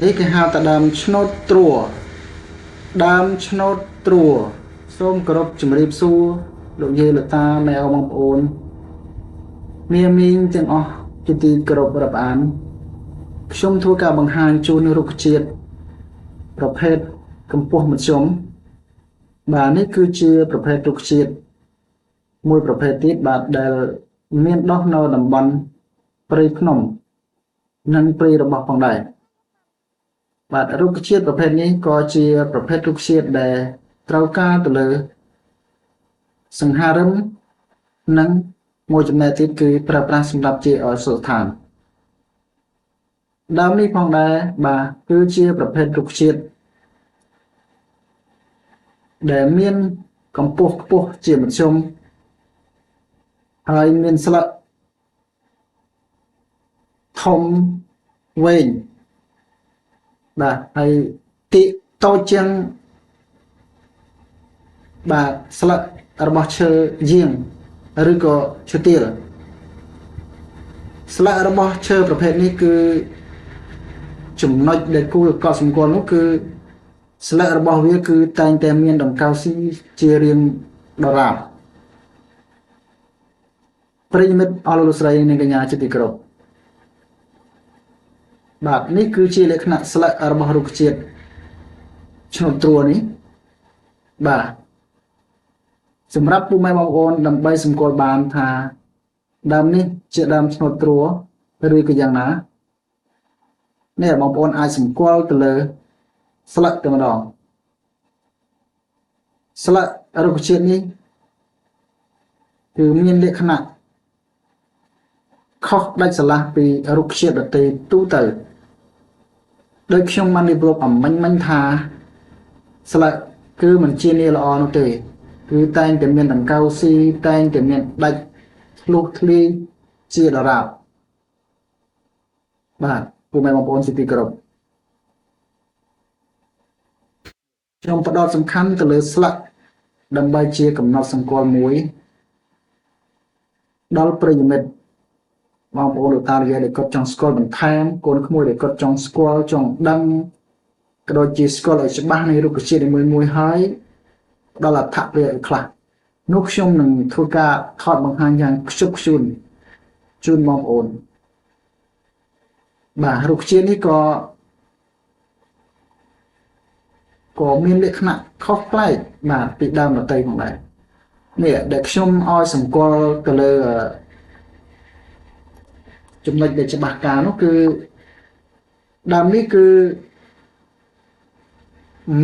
នេះគេហៅថាដើមឆ្នោតត្រួដើមឆ្នោតត្រួសូមគោរពជំរាបសួរលោកយាយលោកតាម៉ែឪបងប្អូនមីមីងទាំងអស់ជាទីគោរពរាប់អានខ្ញុំធ្វើការបង្ហាញជូនរុក្ខជាតិប្រភេទកម្ពស់មធ្យមបាទនេះគឺជាប្រភេទរុក្ខជាតិមួយប្រភេទទៀតបាទដែលមានដុះនៅតំបន់ព្រៃភ្នំនិងព្រៃរបោះផងដែរបាទរុក្ខជាតិប្រភេទនេះក៏ជាប្រភេទរុក្ខជាតិដែលត្រូវការទៅលើសង្ហារិមនិងមួយចំណែកទៀតគឺប្រើប្រាស់សម្រាប់ជាអសុស្ថានដើមនេះផងដែរបាទគឺជាប្រភេទរុក្ខជាតិដែលមានកម្ពស់ខ្ពស់ជាមធ្យមហើយមានស្លឹកធំវែងបាទហើយទីតូចជាងបាទស្លឹករបស់ឈើយាងឬក៏ឈើទាលស្លឹករបស់ឈើប្រភេទនេះគឺចំណុចដែលគួរឲ្យកត់សម្គាល់នោះគឺស្លឹករបស់វាគឺតែងតែមានដង្កៅស៊ីជារាងដរាបប្រិយមិត្តអរលោកស្រីនិងកញ្ញាជាទីគោរពបាទនេះគឺជាលក្ខណៈស្លឹករបស់រុក្ខជាតិឆ្នោតត្រួនេះបាទសម្រាប់ពុកម៉ែបងប្អូនដើម្បីសម្គាល់បានថាដើមនេះជាដើមឆ្នោតត្រួឬក៏យ៉ាងណានេះបងប្អូនអាចសម្គាល់ទៅលើស្លឹកតែម្ដងស្លឹករុក្ខជាតិនេះគឺមានលក្ខណៈខុសដាច់ស្រឡះពីរុក្ខជាតិដទៃទូទៅដោយខ្ញុំបានរៀបរាប់អំញ្ញថាស្លឹកគឺមិនជានីល្អនោះទេគឺតែងតែមានដង្កៅស៊ីតែងតែមានដាច់ធ្លុះធ្លាយជាដរាបបាទពុកម៉ែបងប្អូនជាទីគោរពខ្ញុំផ្ដោតសំខាន់ទៅលើស្លឹកដើម្បីជាកំណត់សម្គាល់មួយដល់ប្រិយមិត្តបងប្អូនលោកតាលោកយាយដែលគាត់ចង់ស្គាល់បន្ថែមកូនក្មួយដែលគាត់ចង់ស្គាល់ចង់ដឹងក៏ដូចជាស្គាល់ឲ្យច្បាស់នៃរុក្ខជាតិនីមួយៗហើយផ្ដល់អត្ថប្រយោជន៍ខ្លះនោះខ្ញុំនឹងធ្វើការថតបង្ហាញយ៉ាងខ្ជាប់ខ្ជួនជូនបងប្អូនបាទរុក្ខជាតិនេះក៏មានលក្ខណៈខុសប្លែកបាទពីដើមដទៃផងដែរនេះដែលខ្ញុំឲ្យសម្គាល់ទៅលើចំណុចដែលច្បាស់ការនោះគឺដើមនេះគឺ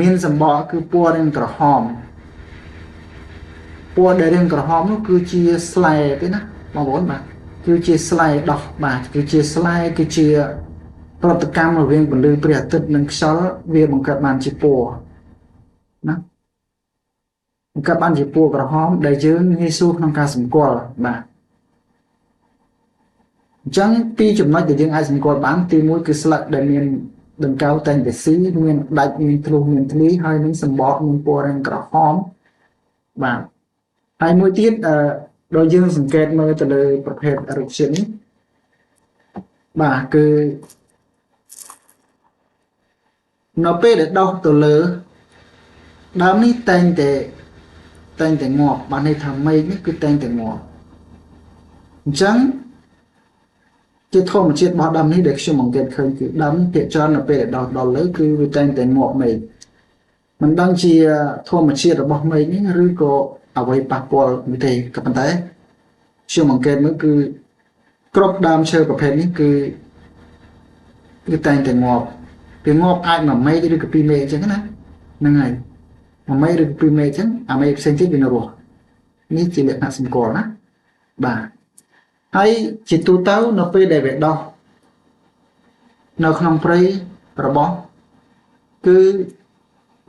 មានសម្បកគឺពណ៌រាងក្រហមពណ៌ដែលរាងក្រហមនោះគឺជាស្លែទេណាបងប្អូនបាទគឺជាស្លែដោះបាទគឺជាស្លែគឺជាប្រតិកម្មរវាងពន្លឺព្រះអាទិត្យនិងខ្យល់វាបង្កើតបានជាពណ៌ណាបង្កើតបានជាពណ៌ក្រហមដែលយើងងាយស្រួលក្នុងការសម្គាល់បាទអញ្ចឹងពីរចំណុចដែលយើងអាចសម្គាល់បានទីមួយគឺស្លឹកដែលមានដង្កៅតែងតែស៊ីមានដាច់មានធ្លុះមានធ្លាយហើយនឹងសម្បកមានពណ៌រាងក្រហមបាទហើយមួយទៀតដោយយើងសង្កេតមើលទៅលើប្រភេទរុក្ខជាតិនេះបាទគឺនៅពេលដែលដោះទៅលើដើមនេះតែងតែងាប់បានន័យថាមែកនេះគឺតែងតែងាប់អញ្ចឹងជាធម្មជាតិរបស់ដើមនេះដែលខ្ញុំអង្កេតឃើញគឺដើមភាគច្រើននៅពេលដែលដោះដល់លើគឺវាតែងតែងាប់មែកមិនដឹងជាធម្មជាតិរបស់មែកនេះឬក៏អ្វីប៉ះពាល់នោះទេក៏ប៉ុន្តែខ្ញុំអង្កេតមើលគឺគ្រប់ដើមឈើប្រភេទនេះគឺតែងតែងាប់វាងាប់អាចមួយមែកឬក៏ពីរមែកអញ្ចឹងណាហ្នឹងហើយមួយមែកឬក៏ពីរមែកអញ្ចឹងអាមែកផ្សេងទៀតវានៅរស់នេះជាលក្ខណៈសម្គាល់ណាបាទហើយជាទូទៅនៅពេលដែលវាដោះនៅក្នុងព្រៃរបស់គឺ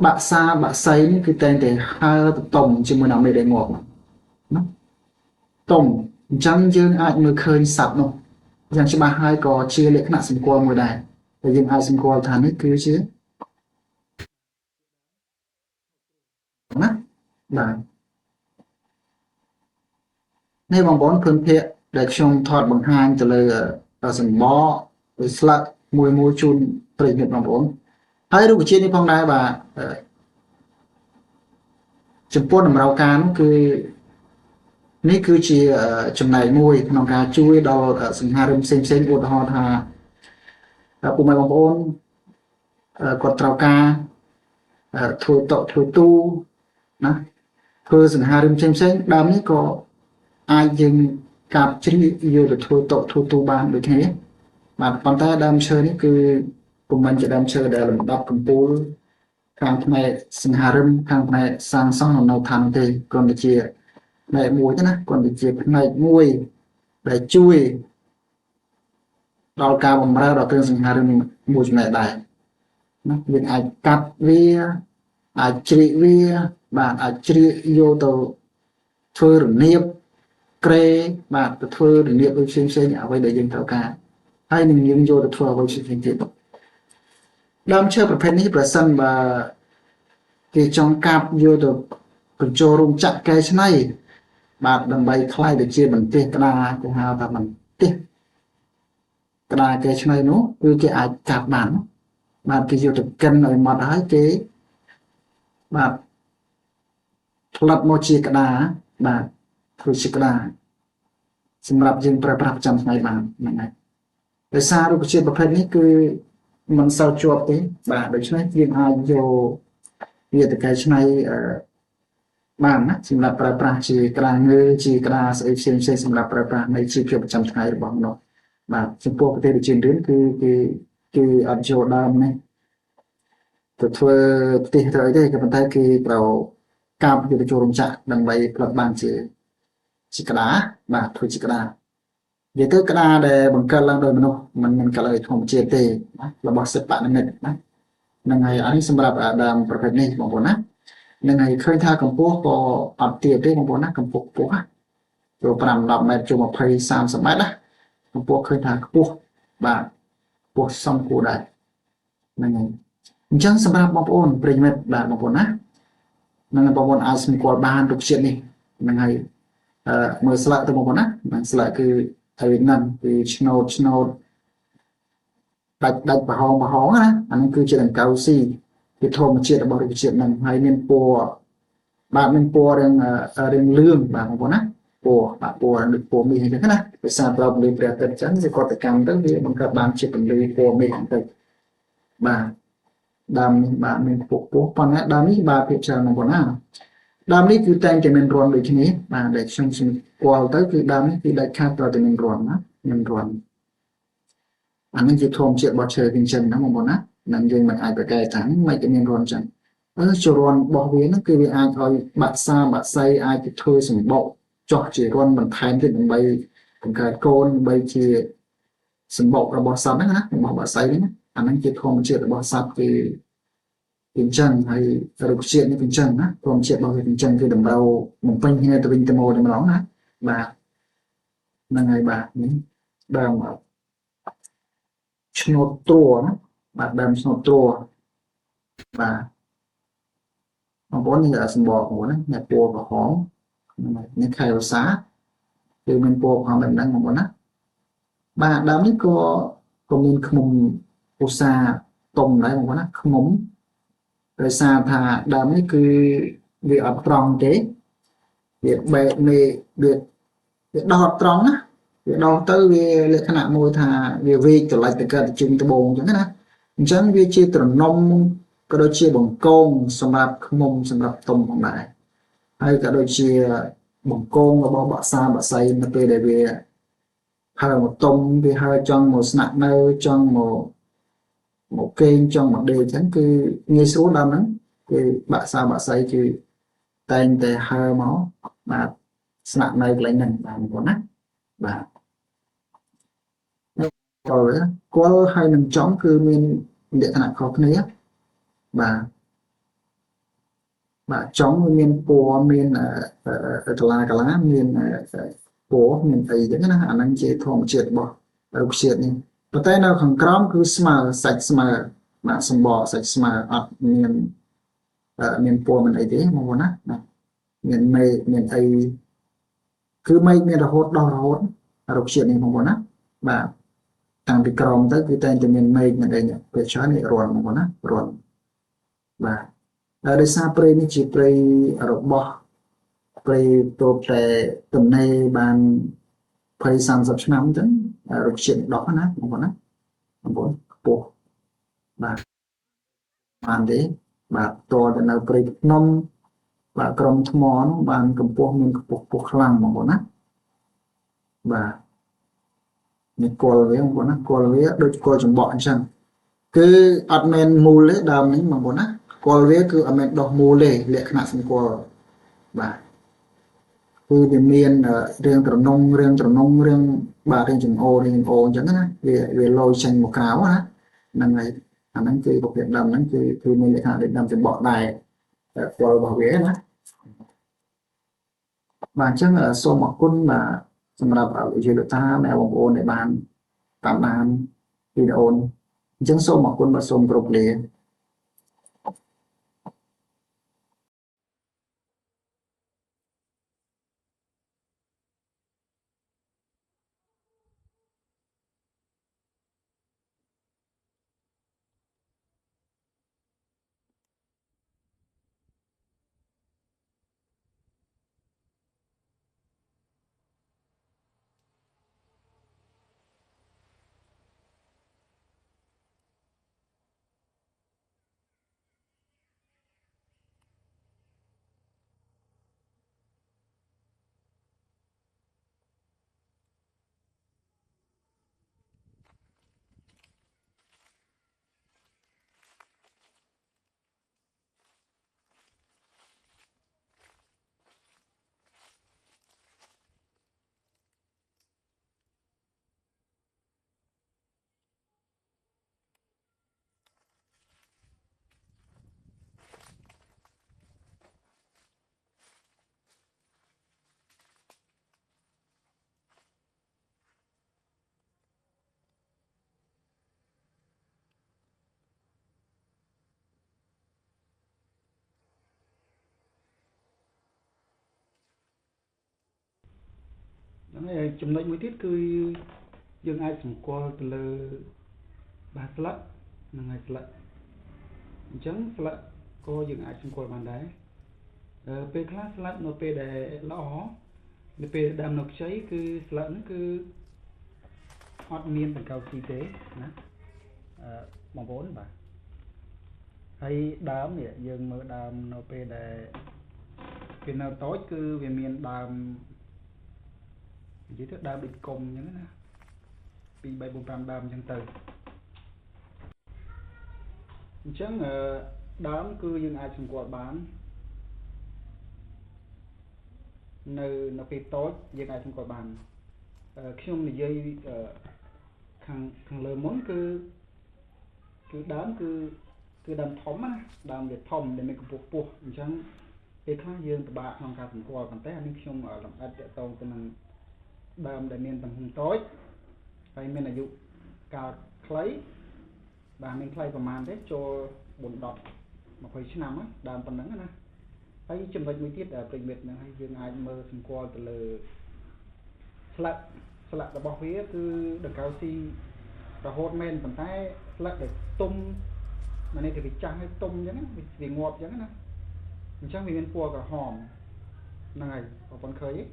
បាក់សាបាក់សៃនេះគឺតែងតែហើរទៅតុំជាមួយនឹងមេដែលងាប់ណាតុំអញ្ចឹងយើងអាចមើលឃើញសត្វនោះយ៉ាងច្បាស់ហើយក៏ជាលក្ខណៈសម្គាល់មួយដែរដែលយើងអាចសម្គាល់ថានេះគឺជាណាបាទនេះបងប្អូនភឿនភាគដែលខ្ញុំថតបង្ហាញទៅលើសម្បកឬស្លឹក មួយជូនប្រិយមិត្តបងប្អូនហើយរុក្ខជាតិនេះផងដែរបាទចំពោះតម្រូវការនោះគឺនេះគឺជាចំណែកមួយក្នុងការជួយដល់សង្ហារិមផ្សេងឧទាហរណ៍ថាពុកម៉ែបងប្អូនគាត់ត្រូវការធ្វើតុធ្វើទូណាធ្វើសង្ហារិមផ្សេងដើមនេះក៏អាចយើងកាប់ជ្រៀកយកទៅធ្វើតុធ្វើទូបានដូចគ្នាបាទប៉ុន្តែដើមឈើនេះគឺពុំមែនជាដើមឈើដែលលំដាប់កំពូលខាងផ្នែកសង្ហារិមខាងផ្នែកសាងសង់នៅឋានទេគ្រាន់តែជាផ្នែកមួយទេណាគ្រាន់តែជាផ្នែកមួយដែលជួយដល់ការបម្រើដល់គ្រឿងសង្ហារិមមួយចំណែកដែរណាយើងអាចកាត់វាអាចជ្រៀកវាបាទអាចជ្រៀកយកទៅធ្វើរនាបក្រេបាទទៅធ្វើរនាបដូចផ្សេងអ្វីដែលយើងត្រូវការហើយនឹងយើងយកទៅធ្វើអ្វីផ្សេងទៀតដើមឈើប្រភេទនេះប្រសិនបើគេចង់កាប់យកទៅបញ្ចូលរោងចក្រកែច្នៃបាទដើម្បីខ្លាយទៅជាបន្ទះក្តារគេហៅថាបន្ទះក្តារកែច្នៃនោះគឺគេអាចកាប់បានបាទគេយកទៅកិនឲ្យម៉ត់ហើយគេបាទផលិតមកជាក្តារបាទធ្វើជាក្តារសម្រាប់យើងប្រើប្រាស់ប្រចាំថ្ងៃបានហ្នឹងហើយដោយសាររុក្ខជាតិប្រភេទនេះគឺមិនសូវជាប់ទេបាទដូច្នេះយើងអាចយកវាទៅកែច្នៃបានណាសម្រាប់ប្រើប្រាស់ជាក្តារងើជាក្តារស្អីផ្សេងសម្រាប់ប្រើប្រាស់ในជីវភាពប្រចាំថ្ងៃរបស់មនុស្សបាទចំពោះប្រទេសដូចជារៀនគឺអត់យកដើមនេះទៅធ្វើផ្ទះទៅអីទេក៏ប៉ុន្តែគឺត្រូវកាប់យកទៅចូលរោងចក្រដើម្បីផលិតបានជាក្តារបាទធ្វើជាក្តារនិយាយទៅក្តារដែលបង្កើតឡើងដោយមនុស្សមិនមែនកើតឡើងដោយធម្មជាតិទេណារបស់សិប្បនិមិត្តណាហ្នឹងហើយអានេះសម្រាប់ដើមប្រភេទនេះបងប្អូនណាហ្នឹងហើយឃើញថាកម្ពស់ក៏អត់ទាបទេបងប្អូនណាកម្ពស់ខ្ពស់ណាចូល5 10ម៉ែត្រចូល20 30ម៉ែត្រណាកម្ពស់ឃើញថាខ្ពស់បាទខ្ពស់សមគួរដែរហ្នឹងហើយអញ្ចឹងសម្រាប់បងប្អូនប្រិយមិត្តបាទបងប្អូនណាហ្នឹងបងប្អូនអាចស្គាល់បានរុក្ខជាតិនេះហ្នឹងហើយមើលស្លឹកទៅបងប្អូនណាហ្នឹងស្លឹកគឺហើយហ្នឹងគឺឆ្នោតដាច់ប្រហោងណាអានេះគឺជាដង្កូវស៊ីគឺធម្មជាតិរបស់រុក្ខជាតិហ្នឹងហើយមានពណ៌បាទមានពណ៌រាងលឿងបាទបងប្អូនណាពណ៌បាទពណ៌ដូចពណ៌មាសអញ្ចឹងណាដោយសារប្រើពន្លឺព្រះអាទិត្យអញ្ចឹងវាគាត់ទៅកម្មទៅវាបង្កើតបានជាពន្លឺពណ៌មាសបន្តិចបាទដើមនេះបាទមានពពោះប៉ុន្តែដើមនេះបាទភាគច្រើនបងប្អូនណាដើមនេះគឺតែងតែមានរន្ធដូចគ្នាបាទដែលខ្ញុំស្គាល់ទៅគឺដើមនេះគឺដាច់ខាតត្រូវតែមានរន្ធណាមានរន្ធអានេះជាធម្មជាតិរបស់ឈើវិញចឹងណាបងប្អូនណានឹងយើងមិនអាចប្រកែកថាមិនតែមានរន្ធចឹងជារន្ធរបស់វាហ្នឹងគឺវាអាចឲ្យបាក់សៃអាចទៅធ្វើសម្បកចោះជារន្ធបន្ថែមទៀតដើម្បីបង្កើតកូនដើម្បីជាសម្បករបស់សត្វហ្នឹងណារបស់បាក់សៃហ្នឹងអាហ្នឹងជាធម្មជាតិរបស់សត្វគឺអញ្ចឹងហើយរុក្ខជាតិនេះអញ្ចឹងណាធម្មជាតិរបស់វាអញ្ចឹងគឺតម្រូវបំពេញគ្នាទៅវិញទៅមកតែម្ដងណាបាទហ្នឹងហើយបាទនេះដើមឆ្នោតត្រួណាបាទដើមឆ្នោតត្រួបាទបងប្អូននេះសម្បកហ្នឹងអ្នកពណ៌ក្រហមនេះខែវសាគឺមានពណ៌ក្រហមបែបហ្នឹងបងប្អូនណាបាទដើមនេះក៏មានឃ្មុំឧស្សាហ៍តុំដែរបងប្អូនណាឃ្មុំដោយសារថាដើមនេះគឺវាអត់ត្រង់ទេវាបែកមេវាដោតត្រង់ណាវាដោតទៅវាលក្ខណៈមួយថាវាវែកត្រឡច់ទៅកើតជើងត្បូងអញ្ចឹងណាអញ្ចឹងវាជាត្រនំក៏ដូចជាបង្កងសម្រាប់ឃ្មុំសម្រាប់តុំផងដែរហើយក៏ដូចជាបង្កងរបស់បក្សីនៅពេលដែលវាហើមកតុំវាហើចង់មកស្នាក់នៅចង់មកគេងចង់មកដេកអញ្ចឹងគឺងាយស្រួលដល់ហ្នឹងគឺបក្សីគឺតែងតែហើមកបាទស្នាក់នៅកន្លែងហ្នឹងបាទបងប្អូនណាបាទគល់ហើយនឹងចំគឺមានលក្ខណៈខុសគ្នាបាទចំមានពណ៌មានកាឡាមានពណ៌មានអីអញ្ចឹងណាអាហ្នឹងជាធម្មជាតិរបស់រុក្ខជាតិនេះប៉ុន្តែនៅខាងក្រោមគឺស្មើសាច់ស្មើបាទសម្បកសាច់ស្មើអត់មានពណ៌មានអីទេបងប្អូនណាមានមេឃមានអីគឺមេឃមានរហូតរុក្ខជាតិនេះបងប្អូនណាបាទ តាំងពីក្រមទៅគឺតែងតែមានមេឃមានអីពេលច្រើននេះរាន់បងណារាន់បាទហើយដោយសារព្រៃនេះជាព្រៃរបស់ព្រៃទោបតែទំនេរបាន20-30 ឆ្នាំអញ្ចឹងរុក្ខជាតិដុះណាបងប្អូនណាបងប្អូនខ្ពស់បាទបានទេបាទតទៅនៅព្រៃភ្នំបាទក្រុមថ្មនោះបានកម្ពស់មានខ្ពស់ខ្លាំងបងប្អូនណាបាទនេះគល់វាបងប្អូនណាគល់វាដូចគល់ចំបក់អញ្ចឹងគឺអត់មែនមូលទេដើមនេះបងប្អូនណាគល់វាគឺអត់មែនដុះមូលទេលក្ខណៈសម្គាល់បាទគឺវាមានរឿងត្រនងរឿងបាទរឿងចង្អូរអញ្ចឹងណាវាលយចេញមកក្រៅណាហ្នឹងហើយអាហ្នឹងគឺប្រភេទដើមហ្នឹងគឺមានលក្ខណៈដូចដើមចំបក់ដែរគល់របស់វាណាបាទអញ្ចឹងសូមអរគុណបាទសម្រាប់វិទ្យាលតាអ្នកបងប្អូនដែលបានតាមដានវីដេអូនេះអញ្ចឹងសូមអរគុណបាទសូមគោរពលាហ្នឹងហើយចំណុចមួយទៀតគឺយើងអាចសម្គាល់ទៅលើបាទស្លឹកហ្នឹងហើយស្លឹកអញ្ចឹងស្លឹកក៏យើងអាចសម្គាល់បានដែរពេលខ្លះស្លឹកនៅពេលដែលល្អនៅពេលដើមនៅខ្ចីគឺស្លឹកហ្នឹងគឺអត់មានដង្កូវស៊ីទេណាបងប្អូនបាទហើយដើមនេះយើងមើលដើមនៅពេលដែលវានៅតូចគឺវាមានដើមនិយាយទៅដើមដូចកុំអញ្ចឹងណា2 3 4 5ដើមអញ្ចឹងទៅអញ្ចឹងដើមគឺយើងអាចសម្គាល់បាននៅពេលតូចយើងអាចសម្គាល់បានខ្ញុំនិយាយខាងលើមុនគឺដើមគឺដើមធំណាដើមវាធំដែលមានកម្ពស់ខ្ពស់អញ្ចឹងពេលខ្លះយើងពិបាកក្នុងការសម្គាល់ប៉ុន្តែអានេះខ្ញុំលម្អិតទាក់ទងទៅនឹងដើមដែលមានទំហំតូចហើយមានអាយុកាលខ្លីបាទមានខ្លីប្រហែលទេចូល4 10 20 ឆ្នាំដើមប៉ុណ្ណឹងណាហើយចំណុចមួយទៀតប្រិមិត្តហ្នឹងហើយយើងអាចមើលសម្គាល់ទៅលើស្លឹករបស់វាគឺដង្កូវស៊ីរហូតមែនប៉ុន្តែស្លឹកដែលទុំមកនេះគឺវាចាស់ហើយទុំអញ្ចឹងវាងាប់អញ្ចឹងណាអញ្ចឹងវាមានពណ៌ក្រហមហ្នឹងហើយបងប្អូនឃើញទេ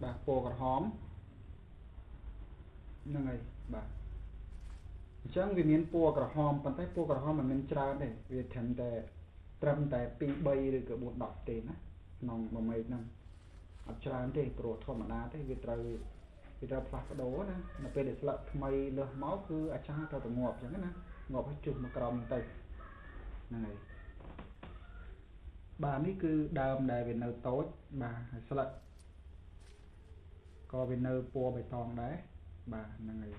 បាទពណ៌ក្រហមហ្នឹងហើយបាទអញ្ចឹងវាមានពណ៌ក្រហមប៉ុន្តែពណ៌ក្រហមមិនមែនច្រើនទេវាត្រឹមតែ2 3ឬក៏4 10ទេណាក្នុងមួយម៉េចហ្នឹងអត់ច្រើនទេព្រោះធម្មតាទេវាត្រូវផ្លាស់ប្ដូរណានៅពេលដែលស្លឹកថ្មីលើសមកគឺអាចារ្យត្រូវតែងាប់អញ្ចឹងណាងាប់ឲ្យជុះមកក្រោមទៅហ្នឹងហើយបាទនេះគឺដើមដែលវានៅតូចបាទហើយស្លឹកក៏វានៅពណ៌បៃតងដែរបាទហ្នឹងហើយ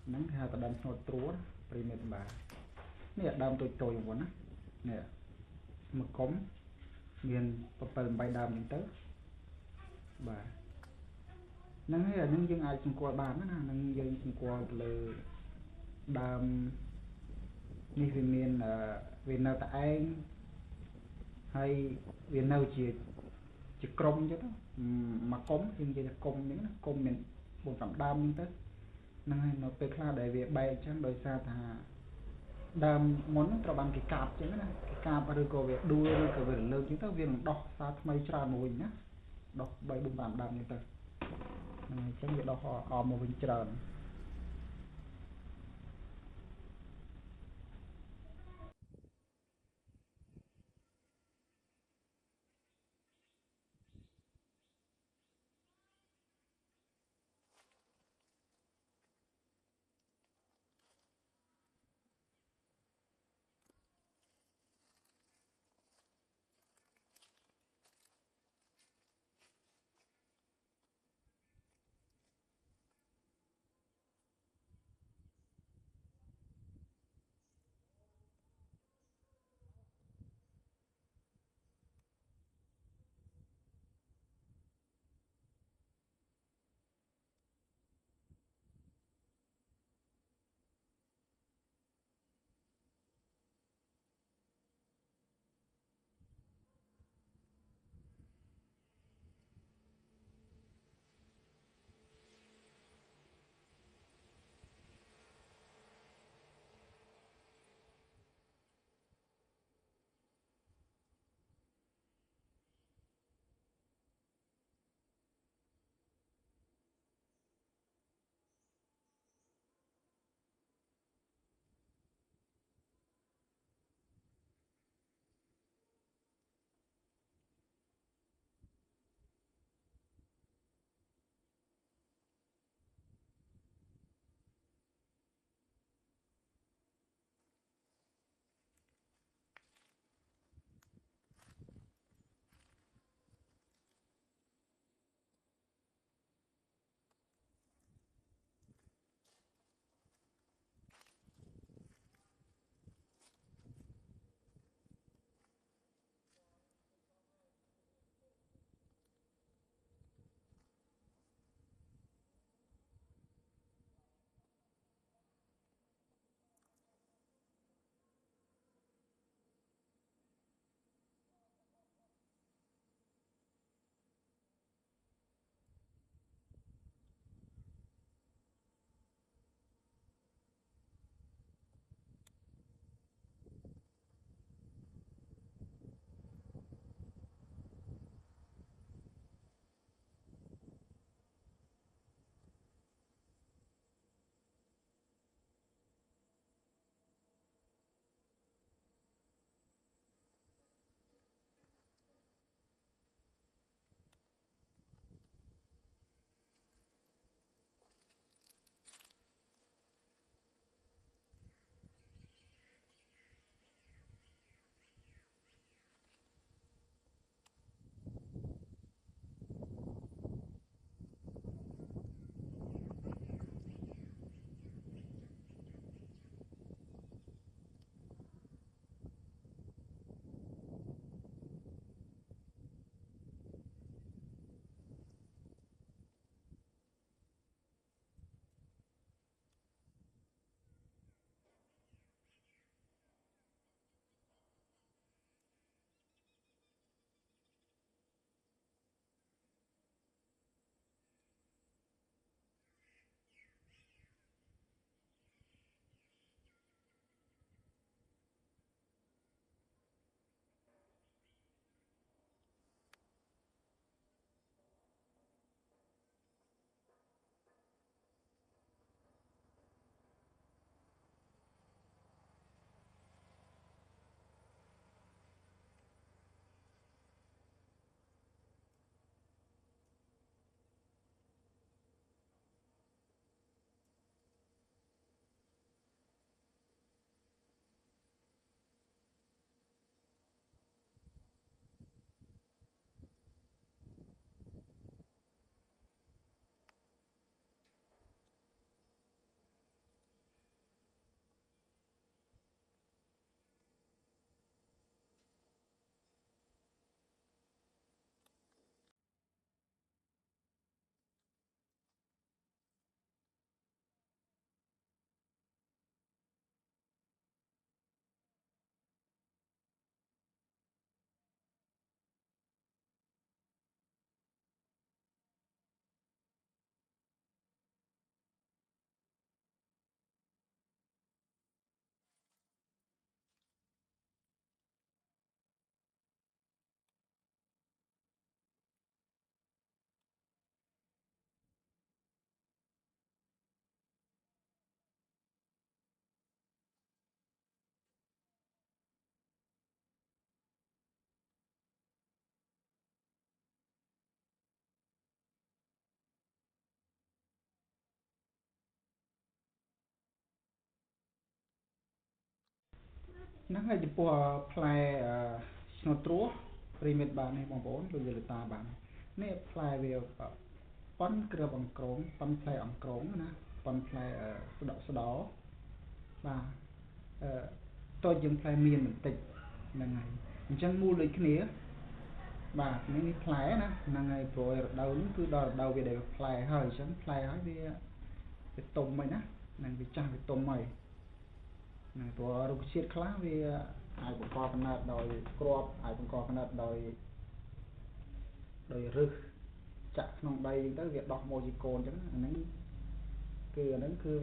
ហ្នឹងគេហៅថាដើមស្នូតត្រួតប្រិមិត្តបាទនេះដើមតូចៗបងប្អូនណានេះមកកុំមាន7 8ដើមអញ្ចឹងទៅបាទហ្នឹងហើយអានឹងយើងអាចសម្គាល់បានណាហ្នឹងយើងសម្គាល់ទៅលើដើមនេះវាមានវានៅតែឯងហើយវានៅជាក្រុមអញ្ចឹងទៅមកកុំយើងនិយាយថាកុំអញ្ចឹងណាកុំមាន4 5ដើមអញ្ចឹងទៅ ហ្នឹងហើយនៅពេលខ្លះដែលវាបែកអញ្ចឹងដោយសារថាដើមមុនត្រូវបានគេកាប់អញ្ចឹងណាគេកាប់ឬក៏វាដួលឬក៏វារលើកអញ្ចឹងទៅវានឹងដោះសារថ្មីច្រើនមកវិញណាដោះ3 4 5ដើមអញ្ចឹងទៅហ្នឹងហើយអញ្ចឹងវាដោះអមមកវិញច្រើន nắng ngày chụp play snow trua remit bàn này mong bốn bây giờ là ta bàn nè play về pon kêu bằng cống pon play bằng cống nè pon play đó và tôi dùng play miền mình tịch là ngày chân mua lấy cái nĩa và những cái play nè là ngày rồi đầu cứ đầu về để play hơi chẳng play hơi về tôm mày nè là về trang về tôm mày nàyตัวรูปเชียดคล้าวีไอ้ประกอบขนาดโดยกรอบไอ้ประกอบขนาดโดยรึกจะนองใดตั้งแต่ดอกโมจิโกนจังอันนั้นคือ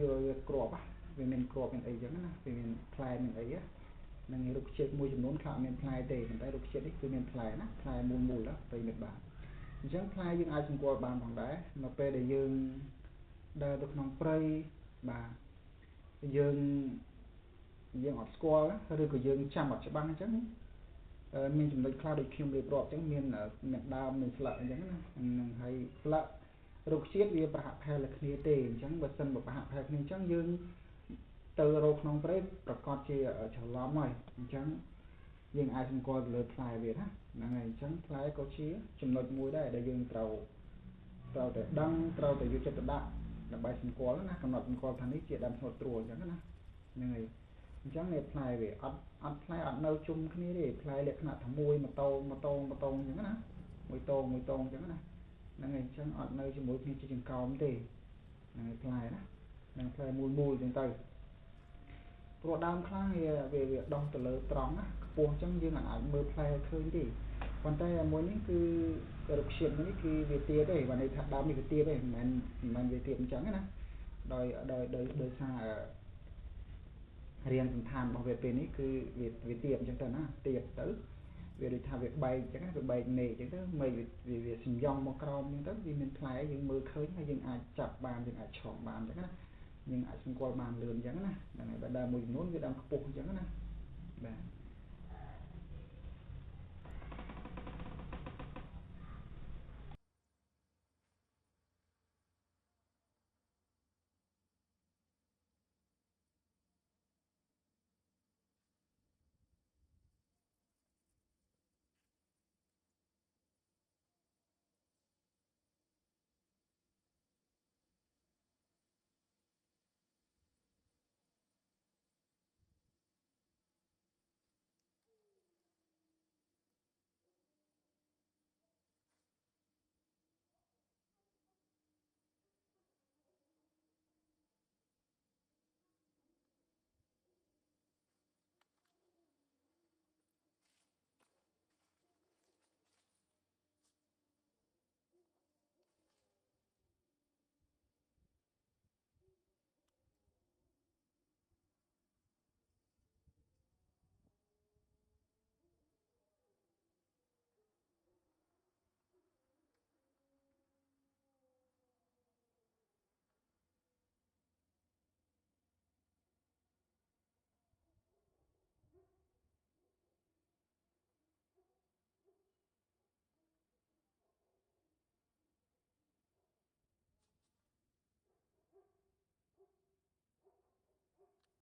กรอบอ่ะเป็นกรอบเป็นไอ้จังนะเป็นพลายเป็นไอ้อะนั่นไงรูปเชียดมูจำนวนข่าวเป็นพลายเตะเป็นได้รูปเชียดนี่คือเป็นพลายนะพลายมูลแล้วไปเม็ดบาทจังพลายยังไอ้สมควรบางของได้มาไปได้ยังได้ตัวน้องเปรย์บายังdương ở score á rồi của dương chạm vào băng chứ mình chúng tôi khai được khiêm được rõ chứ miền ở miền đào mình lợi chứ hay lợi rồi xiết về bà hay là kia tiền chẳng vật sân bà hay nên chẳng dương từ rồi non phải bà con chi ở chợ lắm rồi chẳng dương ai không coi lời fly về ha là ngày chẳng fly có chí chúng tôi mua đây để dương tàu để đăng tàu để vô cho tận đạn là bài sinh có là còn nọt con thằng ấy chỉ đâm một trùa chẳngนะngày chẳng này play về ăn play ăn nâu chung cái này để play để khả thằng môi mà to chẳngนะmôi to chẳngนะlà ngày chẳng ăn nâu cho mỗi khi chỉ cao không thì ngày play đó ngày play mùi chúng ta rồi đam khá về việc đong từ lớn trống á buồn chẳng như là ảnh mơ play khơi đi còn tay mỗi những cứ được chuyện những cái về tia đấy và này thật đam về tia đấy mình về tiệm chẳng á đời xa riêng tham bảo vệ bên ấy cứ về tiệm chẳng tờ na tiệm tới về để tham việc bay chẳng hạn việc bay này chẳng tới mày về sinh dòng một crom nhưng tới vì mình phải những mưa khơi hay những ai chặt bàn những ai chọn bàn chẳng hạn nhưng ai xung quanh bàn lườn chẳng hạn này là đã mùi nón cái đang cục chẳng hạn này